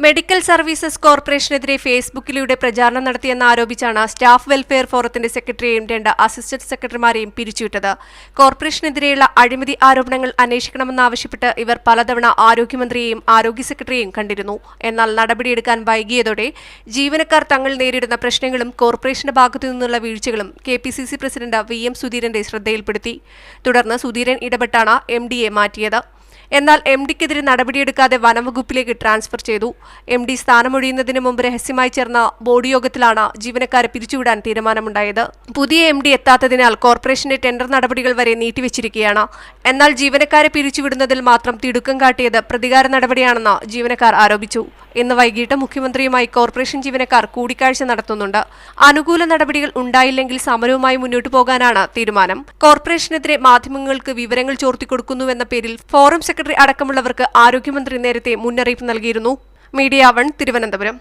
Medical services കോർപ്പറേഷനെതിരെ ഫേസ്ബുക്കിലൂടെ പ്രചാരണം നടത്തിയെന്ന് ആരോപിച്ചാണ് സ്റ്റാഫ് വെൽഫെയർ ഫോറത്തിന്റെ സെക്രട്ടറിയെയും 2 അസിസ്റ്റന്റ് സെക്രട്ടറിമാരെയും പിരിച്ചുവിട്ടത്. കോർപ്പറേഷനെതിരെയുള്ള അഴിമതി ആരോപണങ്ങൾ അന്വേഷിക്കണമെന്നാവശ്യപ്പെട്ട് ഇവർ പലതവണ ആരോഗ്യമന്ത്രിയെയും ആരോഗ്യ സെക്രട്ടറിയെയും കണ്ടിരുന്നു. എന്നാൽ നടപടിയെടുക്കാൻ വൈകിയതോടെ ജീവനക്കാർ തങ്ങൾ നേരിടുന്ന പ്രശ്നങ്ങളും കോർപ്പറേഷന്റെ ഭാഗത്തുനിന്നുള്ള വീഴ്ചകളും KPCC പ്രസിഡന്റ് VM സുധീരന്റെ ശ്രദ്ധയിൽപ്പെടുത്തി. തുടർന്ന് സുധീരൻ ഇടപെട്ടാണ് MDയെ മാറ്റിയത്. എന്നാൽ MDക്കെതിരെ നടപടിയെടുക്കാതെ വനംവകുപ്പിലേക്ക് ട്രാൻസ്ഫർ ചെയ്തു. MD സ്ഥാനമൊഴിയുന്നതിന് മുമ്പ് രഹസ്യമായി ചേർന്ന ബോർഡ് യോഗത്തിലാണ് ജീവനക്കാരെ പിരിച്ചുവിടാൻ തീരുമാനമുണ്ടായത്. പുതിയ MD എത്താത്തതിനാൽ കോർപ്പറേഷന്റെ ടെൻഡർ നടപടികൾ വരെ നീട്ടിവെച്ചിരിക്കുകയാണ്. എന്നാൽ ജീവനക്കാരെ പിരിച്ചുവിടുന്നതിൽ മാത്രം തിടുക്കം കാട്ടിയത് പ്രതികാര നടപടിയാണെന്ന് ജീവനക്കാർ ആരോപിച്ചു. ഇന്ന് വൈകിട്ട് മുഖ്യമന്ത്രിയുമായി കോർപ്പറേഷൻ ജീവനക്കാർ കൂടിക്കാഴ്ച നടത്തുന്നുണ്ട്. അനുകൂല നടപടികൾ ഉണ്ടായില്ലെങ്കിൽ സമരവുമായി മുന്നോട്ടു പോകാനാണ് തീരുമാനം. കോർപ്പറേഷനെതിരെ മാധ്യമങ്ങൾക്ക് വിവരങ്ങൾ ചോർത്തിക്കൊടുക്കുന്നുവെന്ന പേരിൽ ഫോറം സെക്രട്ടറി അടക്കമുള്ളവർക്ക് ആരോഗ്യമന്ത്രി നേരത്തെ മുന്നറിയിപ്പ് നൽകിയിരുന്നു. മീഡിയ 1 തിരുവനന്തപുരം.